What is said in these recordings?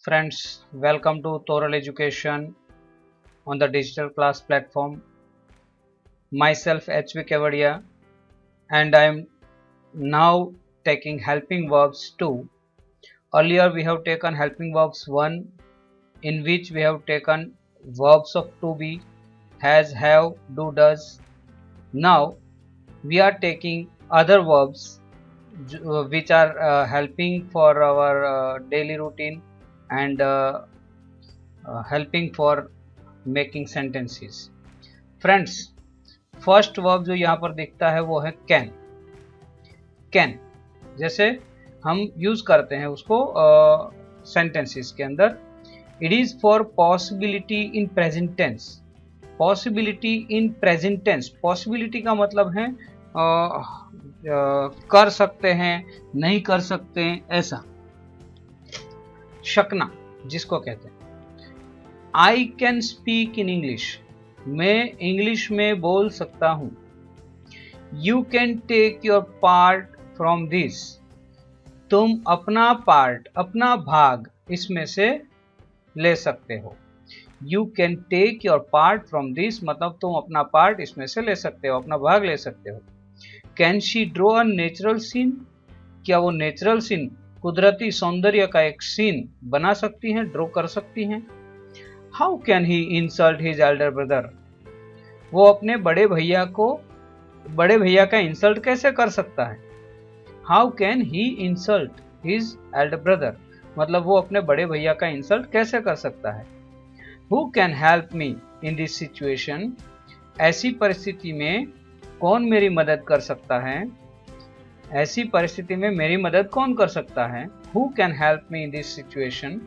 Friends, welcome to Toral Education on the digital class platform. Myself HV Kevadia, and I am now taking helping verbs 2. Earlier we have taken helping verbs 1, in which we have taken verbs of to be, has, have, do, does. Now we are taking other verbs which are helping for our daily routine and helping for making sentences. Friends, first verb जो यहाँ पर दिखता है वो है can. Can जैसे हम use करते हैं उसको सेंटेंसेस के अंदर. It is for possibility in present tense. Possibility in present tense. Possibility का मतलब है कर सकते हैं, नहीं कर सकते हैं, ऐसा. शकना जिसको कहते हैं. I can speak in English. मैं इंग्लिश में बोल सकता हूं. You can take your part from this. तुम अपना पार्ट, अपना भाग इसमें से ले सकते हो. You can take your part from this मतलब तुम अपना पार्ट इसमें से ले सकते हो, अपना भाग ले सकते हो. Can she draw a natural scene. क्या वो नेचुरल सीन, कुदरती सौंदर्य का एक सीन बना सकती हैं, ड्रॉ कर सकती हैं. How can he insult his Elder brother. वो अपने बड़े भैया का इंसल्ट कैसे कर सकता है. How can he insult his Elder brother मतलब वो अपने बड़े भैया का इंसल्ट कैसे कर सकता है. Who can help me in this situation. ऐसी परिस्थिति में कौन मेरी मदद कर सकता है. ऐसी परिस्थिति में मेरी मदद कौन कर सकता है. Who can help me in this situation.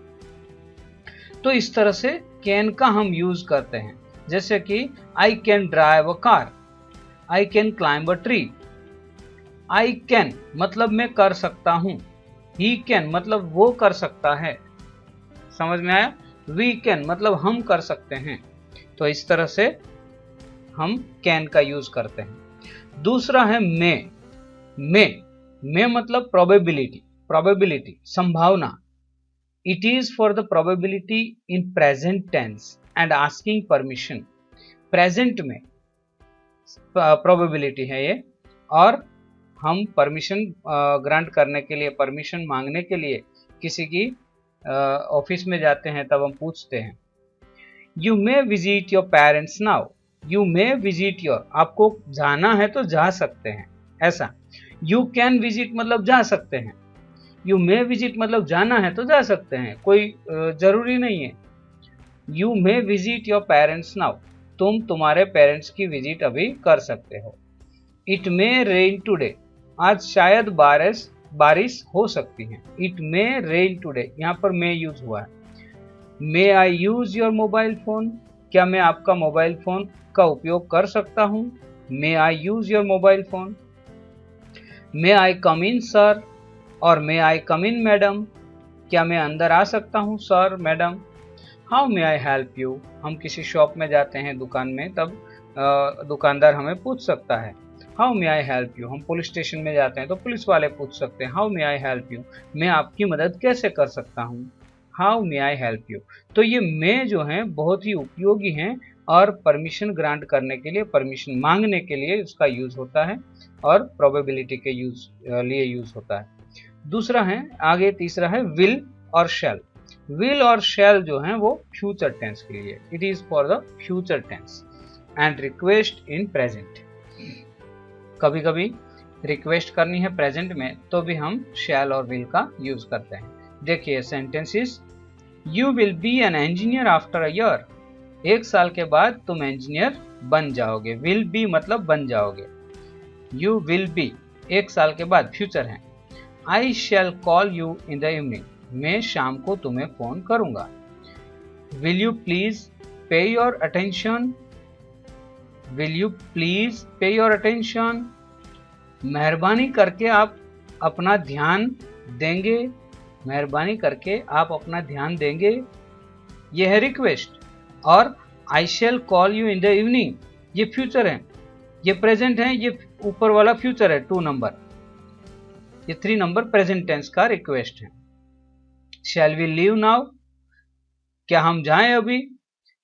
तो इस तरह से कैन का हम यूज करते हैं. जैसे कि I can drive a car. I can climb a tree. I can मतलब मैं कर सकता हूं. ही कैन मतलब वो कर सकता है. समझ में आया. वी कैन मतलब हम कर सकते हैं. तो इस तरह से हम कैन का यूज करते हैं. दूसरा है मे. मे मतलब प्रोबेबिलिटी. प्रोबेबिलिटी संभावना. It is for the probability in present tense and asking permission. Present में प्रोबेबिलिटी है ये, और हम परमिशन ग्रांट करने के लिए, परमिशन मांगने के लिए किसी की ऑफिस में जाते हैं तब हम पूछते हैं. You may visit your parents now. You may visit your आपको जाना है तो जा सकते हैं, ऐसा. यू कैन विजिट मतलब जा सकते हैं. यू मे विजिट मतलब जाना है तो जा सकते हैं, कोई जरूरी नहीं है. You may visit your parents now तुम तुम्हारे पेरेंट्स की विजिट अभी कर सकते हो. इट मे रेन टुडे आज शायद बारिश हो सकती है. इट मे रेन टुडे यहाँ पर मे यूज हुआ है. मे I use your mobile phone. क्या मैं आपका मोबाइल फोन का उपयोग कर सकता हूं. May I use your mobile phone. May I come in sir और may I come in madam. क्या मैं अंदर आ सकता हूँ sir, madam. How may I help you. हम किसी शॉप में जाते हैं, दुकान में, तब दुकानदार हमें पूछ सकता है how may I help you. हम पुलिस स्टेशन में जाते हैं तो पुलिस वाले पूछ सकते हैं how may I help you. मैं आपकी मदद कैसे कर सकता हूँ. How may I help you. तो ये मे जो हैं बहुत ही उपयोगी हैं और परमिशन ग्रांट करने के लिए, परमिशन मांगने के लिए उसका यूज होता है और प्रोबेबिलिटी के लिए यूज होता है. दूसरा है, आगे तीसरा है विल और शैल. विल और शैल जो हैं वो फ्यूचर टेंस के लिए. It is for the future tense. And request in present. कभी कभी रिक्वेस्ट करनी है प्रेजेंट में तो भी हम शैल और विल का यूज करते हैं. देखिए sentences. You will be an engineer after a year. एक साल के बाद तुम इंजीनियर बन जाओगे. विल बी मतलब बन जाओगे. यू विल बी एक साल के बाद, फ्यूचर है. I shall call you in the evening. मैं शाम को तुम्हें फोन करूंगा. Will you please pay your attention. Will you please pay your attention. मेहरबानी करके आप अपना ध्यान देंगे. मेहरबानी करके आप अपना ध्यान देंगे. यह है रिक्वेस्ट. और I shall call you in the evening ये फ्यूचर है, ये प्रेजेंट है, ये ऊपर वाला फ्यूचर है 2 नंबर. ये 3 नंबर प्रेजेंट टेंस का रिक्वेस्ट है. Shall we leave now. क्या हम जाएं अभी?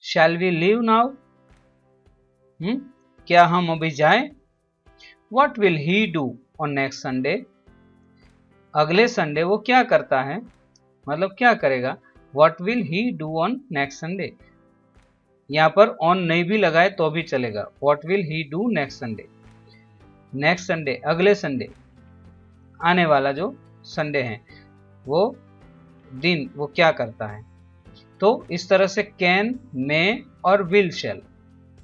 Shall we leave now? क्या हम अभी जाएं? What will he do on next Sunday? अगले संडे वो क्या करता है, मतलब क्या करेगा। What will he do on next Sunday? यहां पर on नहीं भी लगाए तो भी चलेगा। What will he do next Sunday? Next Sunday, अगले संडे, आने वाला जो संडे है वो दिन वो क्या करता है। तो इस तरह से कैन, मे और विल, शैल,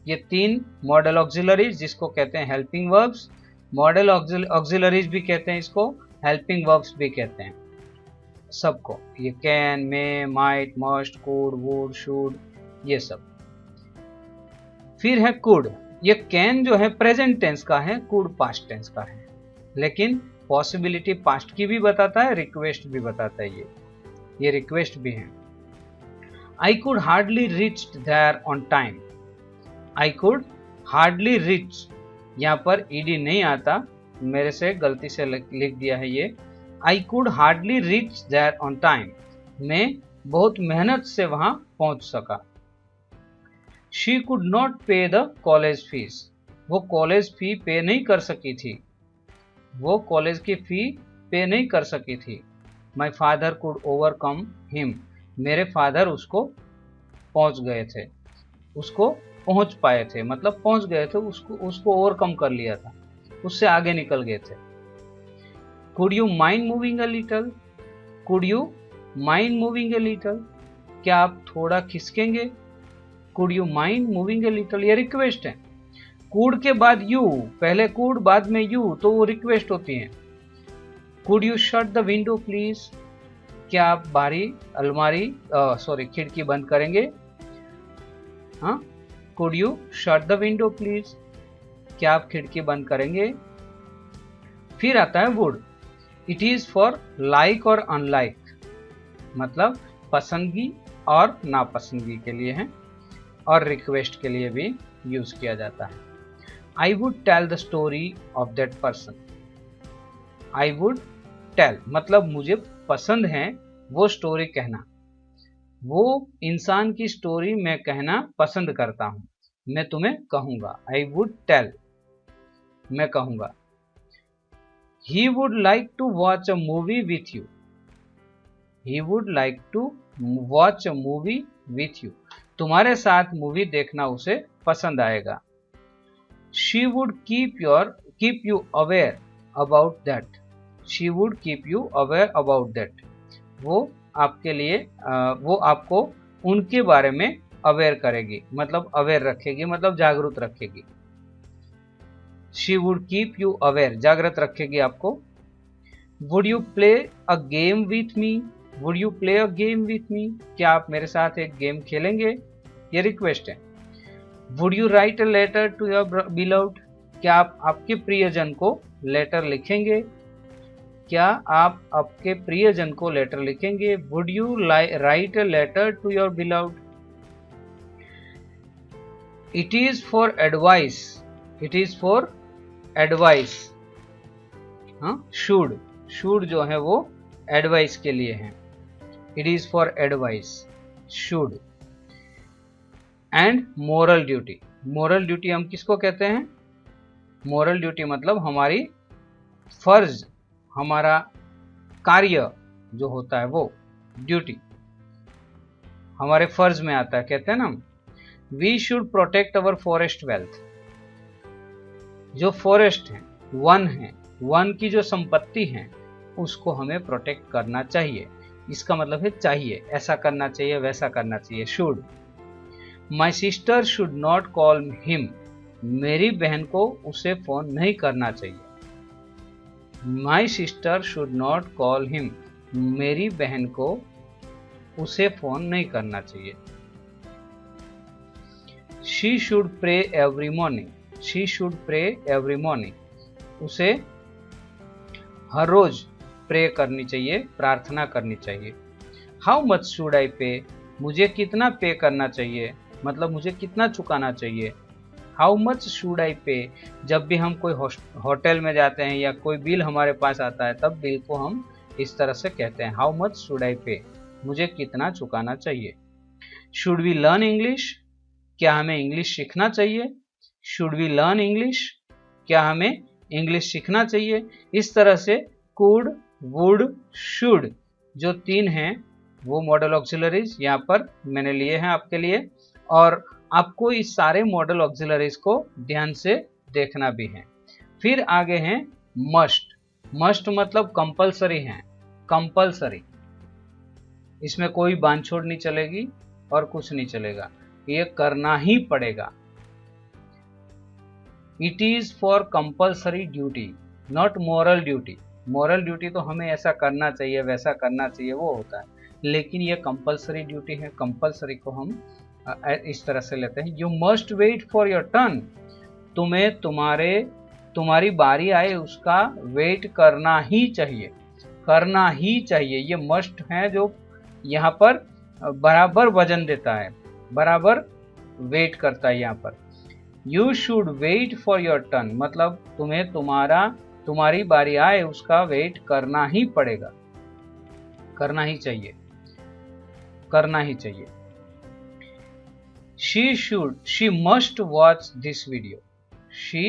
ये तीन मॉडल ऑक्सिलरीज जिसको कहते हैं हेल्पिंग वर्ब्स। मॉडल ऑक्सिलरीज भी कहते हैं इसको, हेल्पिंग वर्ब्स भी कहते हैं सबको। ये can, may, might, must, could, would, should, ये सब। फिर है कुड। ये कैन जो है प्रेजेंट टेंस का है, कुड पास्ट टेंस का है, लेकिन पॉसिबिलिटी पास्ट की भी बताता है, रिक्वेस्ट भी बताता है। ये रिक्वेस्ट भी है। I could hardly reach there on time. I could hardly reach, यहां पर ईडी नहीं आता, मेरे से गलती से लिख दिया है ये। I could hardly reach there on time, मैं बहुत मेहनत से वहां पहुंच सका। She could not pay the college fees, वो कॉलेज फी पे नहीं कर सकी थी, वो कॉलेज की फी पे नहीं कर सकी थी। My father could overcome him, मेरे फादर उसको पहुंच गए थे, उसको पहुंच पाए थे, मतलब पहुंच गए थे, उसको ओवरकम कर लिया था, उससे आगे निकल गए थे। Could you mind moving a little, could you mind moving a little, क्या आप थोड़ा खिसकेंगे। Could you mind moving a little, ये रिक्वेस्ट है। कुड के बाद यू, पहले कुड बाद में यू, तो वो रिक्वेस्ट होती है। Could you shut the window please, क्या आप खिड़की बंद करेंगे। हाँ, could you shut the window please, क्या आप खिड़की बंद करेंगे। फिर आता है would. It is for like और अनलाइक, मतलब पसंदगी और नापसंदगी के लिए है, और रिक्वेस्ट के लिए भी यूज किया जाता है। I would tell the story of that person. I would tell मतलब मुझे पसंद है वो स्टोरी कहना, वो इंसान की स्टोरी मैं कहना पसंद करता हूं, मैं तुम्हें कहूंगा। आई वुड टेल, मैं कहूंगा। He would like to watch a movie with you, he would like to watch a movie with you, तुम्हारे साथ मूवी देखना उसे पसंद आएगा। She would keep you aware about that, she would keep you aware about that, वो आपके लिए वो आपको उनके बारे में अवेयर करेगी, मतलब अवेयर रखेगी, मतलब जागरूक रखेगी। She would keep you aware, जागृत रखेगी आपको। Would you play a game with me, would you play a game with me, क्या आप मेरे साथ एक गेम खेलेंगे, ये रिक्वेस्ट है। Would you write a letter to your beloved, क्या आप आपके प्रियजन को लेटर लिखेंगे, क्या आप आपके प्रियजन को लेटर लिखेंगे। Would you write a letter to your beloved. It is for advice, it is for advice, हाँ, शुड जो है वो एडवाइस के लिए है। It is for advice, should. And moral duty, moral duty हम किसको कहते हैं। मोरल ड्यूटी मतलब हमारी फर्ज, हमारा कार्य जो होता है वो ड्यूटी हमारे फर्ज में आता है, कहते हैं ना। We should protect our forest wealth, जो फॉरेस्ट है, वन की जो संपत्ति है उसको हमें प्रोटेक्ट करना चाहिए। इसका मतलब है चाहिए, ऐसा करना चाहिए, वैसा करना चाहिए, should. My sister should not call him, मेरी बहन को उसे फोन नहीं करना चाहिए। My sister should not call him, मेरी बहन को उसे फोन नहीं करना चाहिए। She should pray every morning, she should pray every morning, उसे हर रोज प्रे करनी चाहिए, प्रार्थना करनी चाहिए। हाउ मच शुड आई पे, मुझे कितना पे करना चाहिए, मतलब मुझे कितना चुकाना चाहिए। हाउ मच शुड आई पे, जब भी हम कोई होटल में जाते हैं या कोई बिल हमारे पास आता है तब बिल को हम इस तरह से कहते हैं, हाउ मच शुड आई पे, मुझे कितना चुकाना चाहिए। शुड वी लर्न इंग्लिश, क्या हमें इंग्लिश सीखना चाहिए। शुड वी लर्न इंग्लिश, क्या हमें इंग्लिश सीखना चाहिए। इस तरह से कुड, वुड, शुड जो 3 हैं वो मॉडल ऑक्सिलरीज यहाँ पर मैंने लिए हैं आपके लिए, और आपको इस सारे मॉडल ऑक्सिलरीज को ध्यान से देखना भी है। फिर आगे हैं मस्ट। मस्ट मतलब कंपलसरी है, कंपलसरी, इसमें कोई बांधछोड़ नहीं चलेगी और कुछ नहीं चलेगा, ये करना ही पड़ेगा। It is for compulsory duty not moral duty. Moral duty तो हमें ऐसा करना चाहिए वैसा करना चाहिए वो होता है, लेकिन ये कंपलसरी ड्यूटी है, कंपलसरी को हम इस तरह से लेते हैं। You must wait for your turn, तुम्हें तुम्हारी बारी आए उसका वेट करना ही चाहिए, करना ही चाहिए। ये मस्ट है जो यहाँ पर बराबर वजन देता है, बराबर वेट करता है यहाँ पर। You should wait for your turn मतलब तुम्हें तुम्हारी बारी आए उसका वेट करना ही पड़ेगा, करना ही चाहिए, करना ही चाहिए। she must watch this video, she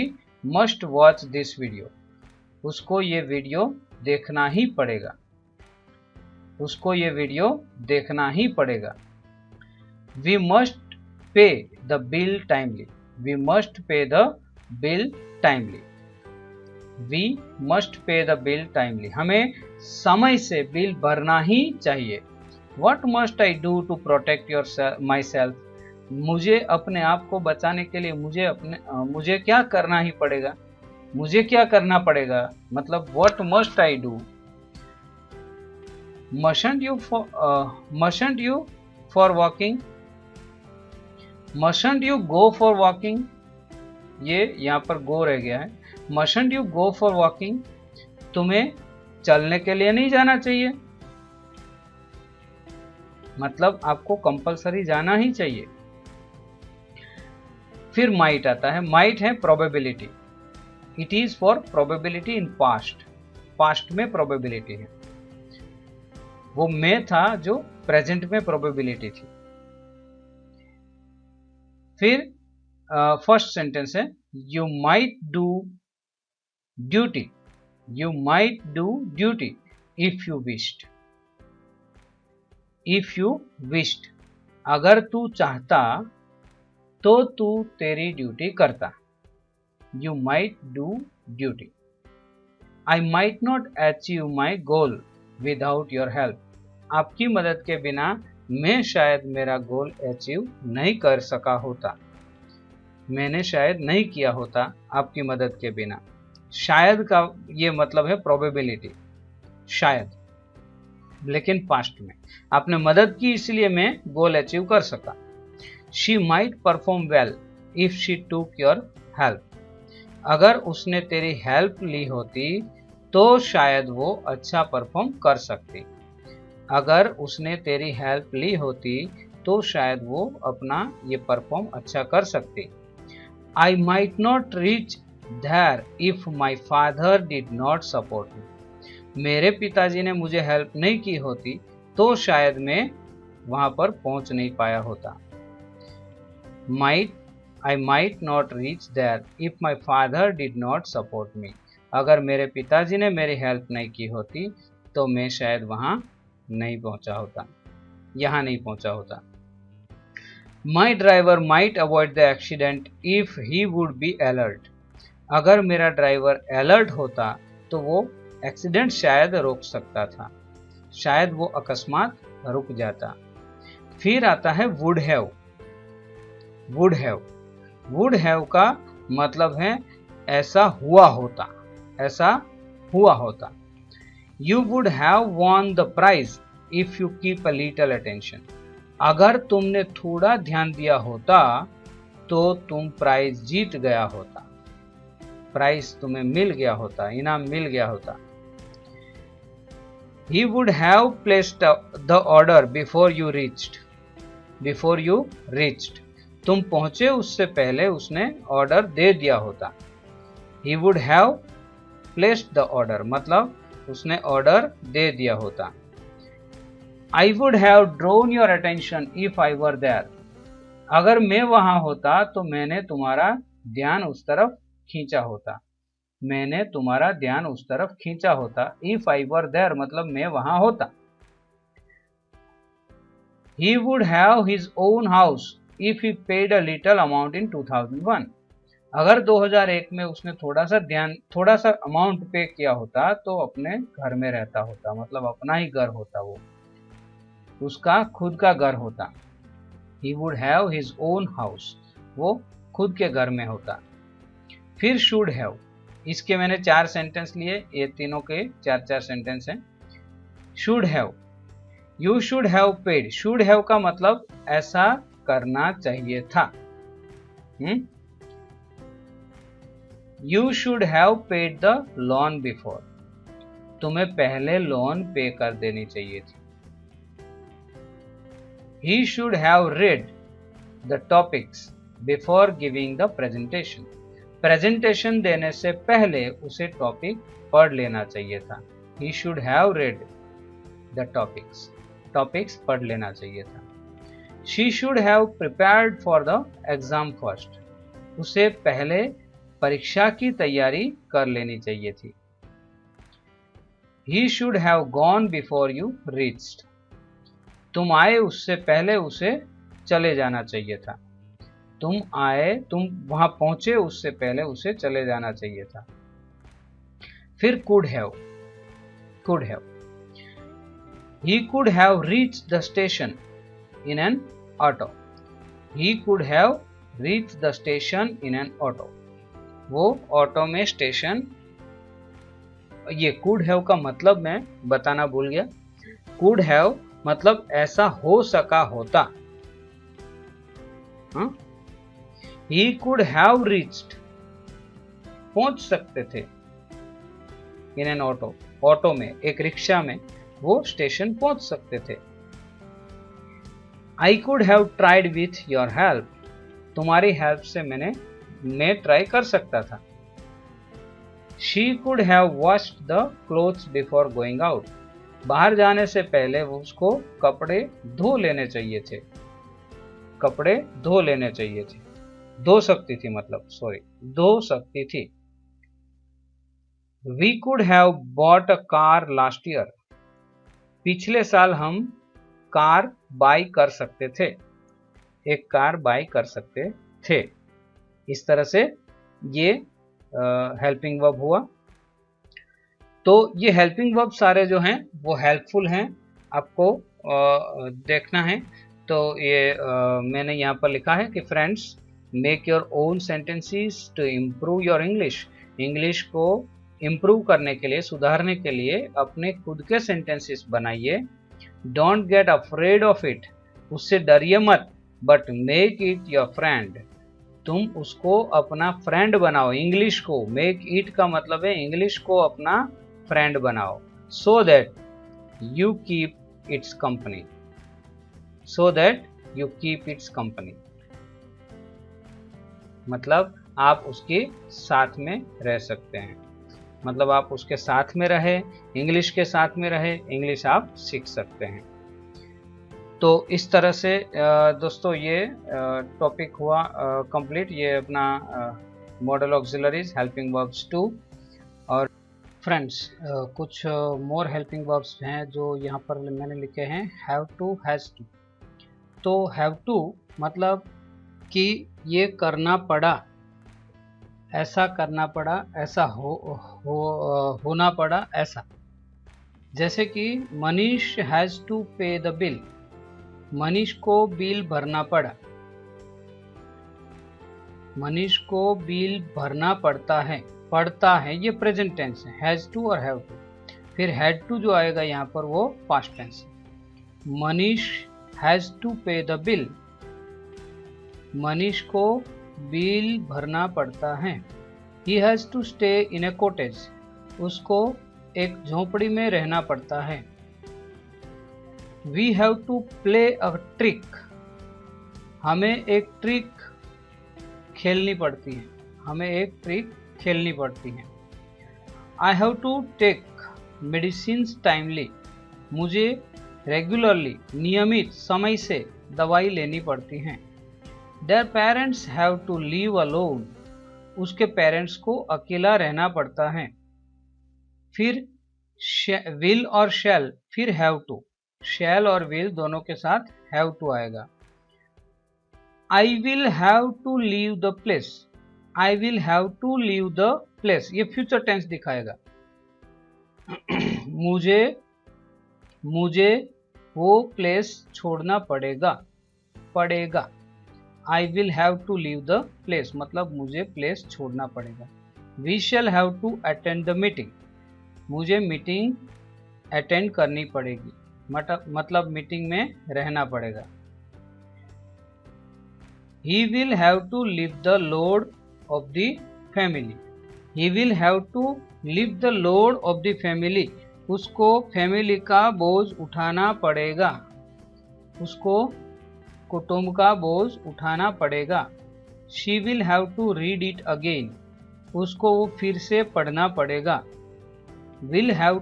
must watch this video, उसको ये वीडियो देखना ही पड़ेगा, उसको ये वीडियो देखना ही पड़ेगा। we must pay the bill timely, we must pay the bill timely, we must pay the bill timely, हमें समय से बिल भरना ही चाहिए। what must I do to protect myself, मुझे अपने आप को बचाने के लिए मुझे क्या करना ही पड़ेगा, मुझे क्या करना पड़ेगा मतलब what must I do। mustn't you for walking, mustn't you go for walking, ये यहाँ पर go रह गया है। mustn't you go for walking, तुम्हें चलने के लिए नहीं जाना चाहिए, मतलब आपको कंपलसरी जाना ही चाहिए। फिर माइट आता है, माइट है probability, it is for probability in past, past में प्रोबेबिलिटी है, वो में था जो प्रेजेंट में प्रोबेबिलिटी थी। फिर फर्स्ट सेंटेंस है you might do duty, you might do duty if you wished, if you wished अगर तू चाहता तो तू तेरी ड्यूटी करता। You might do duty. I might not achieve my goal without your help, आपकी मदद के बिना मैं शायद मेरा गोल अचीव नहीं कर सका होता, मैंने शायद नहीं किया होता आपकी मदद के बिना। शायद का ये मतलब है प्रोबेबिलिटी, शायद, लेकिन पास्ट में आपने मदद की इसलिए मैं गोल अचीव कर सका। She might perform well if she टूक योर हेल्प, अगर उसने तेरी हेल्प ली होती तो शायद वो अच्छा परफॉर्म कर सकती, अगर उसने तेरी हेल्प ली होती तो शायद वो अपना ये परफॉर्म अच्छा कर सकती। I might not reach there if my father did not support me, मेरे पिताजी ने मुझे हेल्प नहीं की होती तो शायद मैं वहां पर पहुंच नहीं पाया होता। I might not reach there if my father did not support me, अगर मेरे पिताजी ने मेरी हेल्प नहीं की होती तो मैं शायद वहां नहीं पहुंचा होता, यहां नहीं पहुंचा होता। My driver might avoid the accident if he would be alert, अगर मेरा ड्राइवर अलर्ट होता तो वो एक्सीडेंट शायद रोक सकता था, शायद वो अकस्मात रुक जाता। फिर आता है would have, would have, would have का मतलब है ऐसा हुआ होता, ऐसा हुआ होता। You would have won the prize if you keep a little attention, अगर तुमने थोड़ा ध्यान दिया होता तो तुम प्राइज जीत गया होता, प्राइज तुम्हें मिल गया होता, इनाम मिल गया होता। He would have placed the order before you reached, before you reached, तुम पहुंचे उससे पहले उसने ऑर्डर दे दिया होता। He would have placed the order मतलब उसने ऑर्डर दे दिया होता। I would have drawn your attention if I were there. अगर मैं वहां होता तो मैंने तुम्हारा ध्यान उस तरफ खींचा होता। मैंने तुम्हारा ध्यान उस तरफ खींचा होता। इफ आई वर देयर मतलब मैं वहां होता। He would have his own house if he paid a little amount in 2001। अगर 2001 में उसने थोड़ा सा अमाउंट पे किया होता तो अपने घर में रहता होता, मतलब अपना ही घर होता, वो उसका खुद का घर होता। He would have his own house, वो खुद के घर में होता। फिर should have, इसके मैंने 4 सेंटेंस लिए, ये तीनों के 4 सेंटेंस हैं। should have, you should have paid, should have का मतलब ऐसा करना चाहिए था। You should have paid the loan before, तुम्हें पहले लोन पे कर देनी चाहिए थी। He should have read the topics before giving the presentation, presentation देने से पहले उसे टॉपिक पढ़ लेना चाहिए था। He should have read the topics पढ़ लेना चाहिए था। She should have prepared for the exam first, उसे पहले परीक्षा की तैयारी कर लेनी चाहिए थी। He should have gone before you reached, तुम आए उससे पहले उसे चले जाना चाहिए था। तुम वहां पहुंचे उससे पहले उसे चले जाना चाहिए था। फिर could have, he could have reached the station in an auto, he could have reached the station in an auto, वो ऑटो में स्टेशन, ये could have का मतलब मैं बताना भूल गया। could have मतलब ऐसा हो सका होता। He could have reached, पहुंच सकते थे। in an auto, ऑटो में, एक रिक्शा में वो स्टेशन पहुंच सकते थे। I could have tried with your help, तुम्हारी हेल्प से मैं ट्राई कर सकता था। She could have washed the clothes before going out, बाहर जाने से पहले वो उसको कपड़े धो लेने चाहिए थे। धो सकती थी मतलब, धो सकती थी। We could have bought a car last year, पिछले साल हम कार बाई कर सकते थे, एक कार बाई कर सकते थे। इस तरह से ये हेल्पिंग वर्ब हुआ। तो ये हेल्पिंग वर्ब सारे जो हैं वो हेल्पफुल हैं, आपको देखना है। तो ये मैंने यहाँ पर लिखा है कि friends, make your own sentences to improve your English, English को इम्प्रूव करने के लिए, सुधारने के लिए अपने खुद के सेंटेंसेस बनाइए। Don't get afraid of it, उससे डरिए मत, but make it your friend, तुम उसको अपना फ्रेंड बनाओ। इंग्लिश को, मेक इट का मतलब है इंग्लिश को अपना फ्रेंड बनाओ। So that you keep its company, मतलब आप उसके साथ में रह सकते हैं, मतलब आप उसके साथ में रहे, इंग्लिश के साथ में रहे, इंग्लिश आप सीख सकते हैं। तो इस तरह से दोस्तों ये टॉपिक हुआ कंप्लीट, ये अपना मॉडल ऑक्सिलरीज हेल्पिंग वर्ब्स 2। और फ्रेंड्स कुछ मोर हेल्पिंग वर्ब्स हैं जो यहाँ पर मैंने लिखे हैं। Have to, has to. तो हैव टू मतलब कि ये करना पड़ा, ऐसा करना पड़ा, ऐसा होना पड़ा, ऐसा। जैसे कि Manish has to pay the bill, Manish को बिल भरना पड़ा, मनीष को बिल भरना पड़ता है, ये प्रेजेंट टेंस है, हैज़ टू और हैव टू। फिर हैड टू जो आएगा यहाँ पर वो पास्ट टेंस है। Manish has to pay the bill, Manish को बिल भरना पड़ता है। He has to stay in a cottage, उसको एक झोपड़ी में रहना पड़ता है। We have to play a trick, हमें एक ट्रिक खेलनी पड़ती है, हमें एक ट्रिक खेलनी पड़ती है। I have to take medicines timely, मुझे रेगुलरली नियमित समय से दवाई लेनी पड़ती हैं। Their parents have to leave alone, उसके पेरेंट्स को अकेला रहना पड़ता है। फिर विल और शैल, फिर हैव टू, शैल और विल दोनों के साथ हैव टू आएगा। I will have to leave the place, I will have to leave the place, ये फ्यूचर टेंस दिखाएगा। मुझे वो प्लेस छोड़ना पड़ेगा। I will have to leave the place मतलब मुझे प्लेस छोड़ना पड़ेगा। We shall have to attend the meeting, मुझे मीटिंग अटेंड करनी पड़ेगी, मतलब मीटिंग में रहना पड़ेगा। He will have to live the load of the family, he will have to live the load of the family, उसको फैमिली का बोझ उठाना पड़ेगा, उसको कुटुंब का बोझ उठाना पड़ेगा। She will have to read it again, उसको वो फिर से पढ़ना पड़ेगा। विल हैव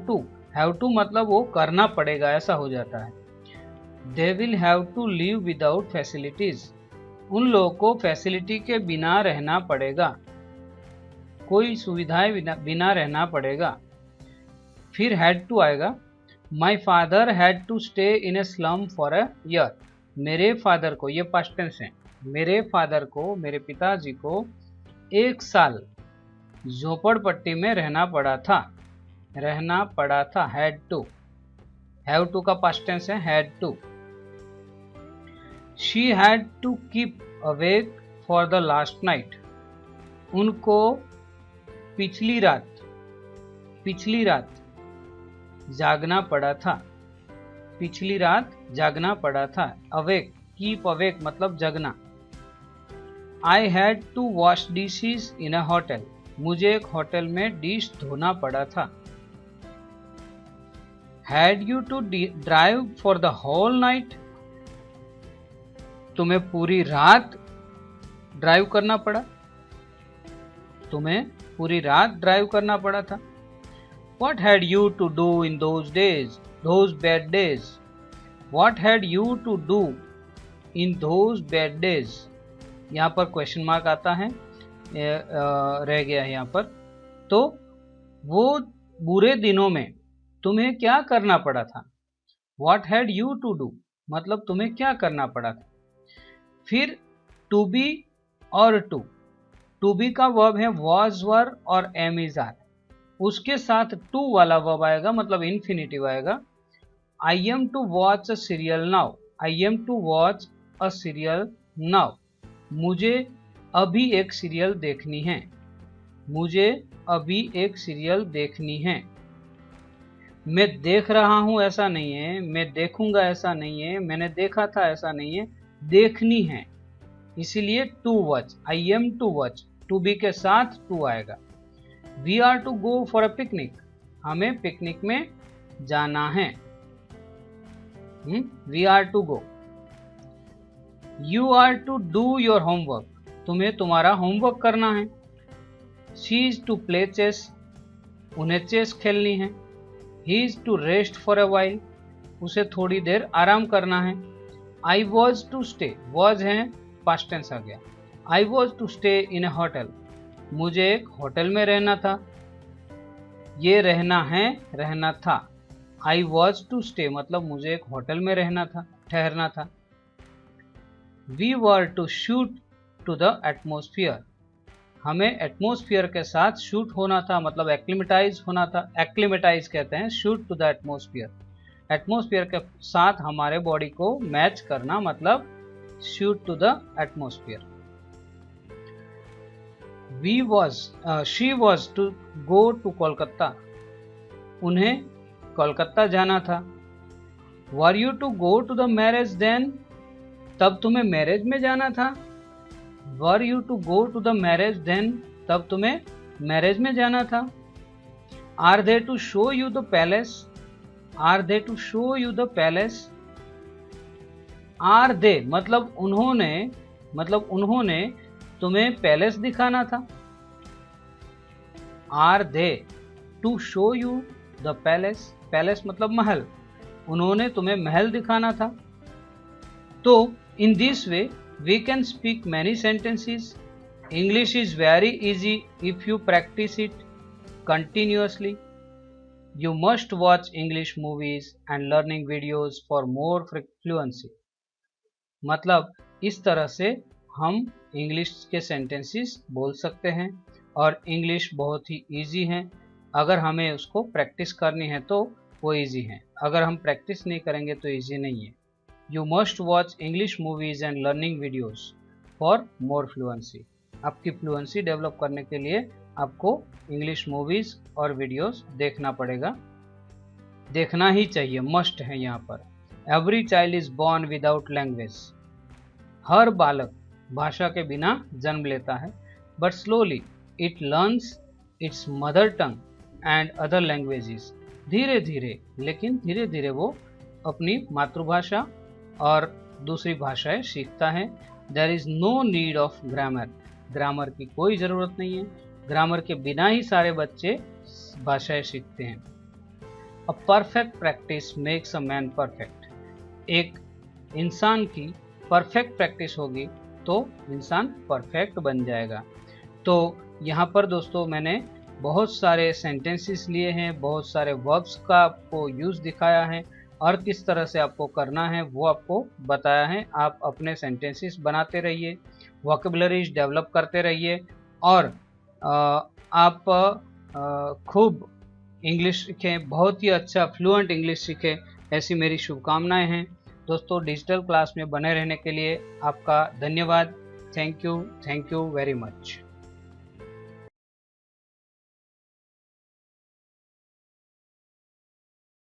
टू मतलब वो करना पड़ेगा ऐसा हो जाता है। They will have to live without facilities, उन लोगों को फैसिलिटी के बिना रहना पड़ेगा, कोई सुविधाएं बिना रहना पड़ेगा। फिर हैड टू आएगा। My father had to stay in a slum for a year, मेरे फादर को, ये पास्ट टेंस है, मेरे फादर को, मेरे पिताजी को 1 साल झोपड़पट्टी में रहना पड़ा था। हैड टू का पास्ट टेंस है had to. She had to keep awake for the last night, उनको पिछली रात जागना पड़ा था। अवेक, कीप अवेक मतलब जगना। I had to wash dishes in a hotel, मुझे एक होटल में डिश धोना पड़ा था। Had you to drive for the whole night, तुम्हें पूरी रात ड्राइव करना पड़ा था। What had you to do in those days, those bad days? What had you to do in those bad days? यहाँ पर क्वेश्चन मार्क आता है, रह गया है यहाँ पर। तो वो बुरे दिनों में तुम्हें क्या करना पड़ा था। What had you to do मतलब तुम्हें क्या करना पड़ा था। फिर to be और to be का वर्ब है was, were और am is are, उसके साथ टू वाला वर्ब आएगा मतलब इन्फिनिटिव आएगा। I am to watch a serial now, I am to watch a serial now, मुझे अभी एक सीरियल देखनी है। मैं देख रहा हूं ऐसा नहीं है, मैं देखूंगा ऐसा नहीं है, मैंने देखा था ऐसा नहीं है, देखनी है, इसीलिए to watch, I am to watch, to be के साथ टू आएगा। We are to go for a picnic, हमें पिकनिक में जाना है। We are to go. You are to do your homework, तुम्हें तुम्हारा होमवर्क करना है। She is to play chess, उन्हें चेस खेलनी है। He is to rest for a while, उसे थोड़ी देर आराम करना है। I was to stay, was है पास्ट टेंस आ गया। I was to stay in a hotel, मुझे एक होटल में रहना था। ये रहना था। आई वॉज टू स्टे मतलब मुझे एक होटल में ठहरना था। We were to shoot to the atmosphere, हमें एटमोस्फियर के साथ शूट होना था मतलब एक्लिमेटाइज होना था। एक्लिमेटाइज कहते हैं shoot to the atmosphere, atmosphere के साथ हमारे बॉडी को मैच करना मतलब shoot to the atmosphere. She was to go to Kolkata, उन्हें कोलकाता जाना था। Were you to go to the marriage then, तब तुम्हें मैरिज में जाना था। Were you to go to the marriage then, तब तुम्हें मैरिज में जाना था। Are they to show you the palace, are they to show you the palace. Are they मतलब उन्होंने तुम्हें पैलेस दिखाना था। Are they to show you the palace, palace मतलब महल, उन्होंने तुम्हें महल दिखाना था। तो in this way we can speak many sentences. English is very easy if you practise it continuously. You must watch English movies and learning videos for more fluency। मतलब इस तरह से हम इंग्लिश के सेंटेंसेस बोल सकते हैं और इंग्लिश बहुत ही इजी है। अगर हमें उसको प्रैक्टिस करनी है तो वो इजी है, अगर हम प्रैक्टिस नहीं करेंगे तो इजी नहीं है। You must watch English movies and learning videos for more fluency. आपकी फ्लुएंसी डेवलप करने के लिए आपको इंग्लिश मूवीज और वीडियोस देखना पड़ेगा, देखना ही चाहिए, मस्ट है यहाँ पर। Every child is born without language. हर बालक भाषा के बिना जन्म लेता है, but slowly it learns its mother tongue and other languages. धीरे धीरे, लेकिन धीरे धीरे वो अपनी मातृभाषा और दूसरी भाषाएं सीखता है। There is no need of grammar. Grammar की कोई ज़रूरत नहीं है, ग्रामर के बिना ही सारे बच्चे भाषाएं सीखते हैं। A perfect practice makes a man perfect. एक इंसान की परफेक्ट प्रैक्टिस होगी तो इंसान परफेक्ट बन जाएगा। तो यहाँ पर दोस्तों मैंने बहुत सारे सेंटेंसेस लिए हैं, बहुत सारे वर्ब्स का आपको यूज़ दिखाया है और किस तरह से आपको करना है वो आपको बताया है। आप अपने सेंटेंसेस बनाते रहिए, वोकैबुलरीज डेवलप करते रहिए और आप खूब इंग्लिश सीखें, बहुत ही अच्छा फ्लुएंट इंग्लिश सीखें, ऐसी मेरी शुभकामनाएं हैं। दोस्तों डिजिटल क्लास में बने रहने के लिए आपका धन्यवाद। Thank you very much.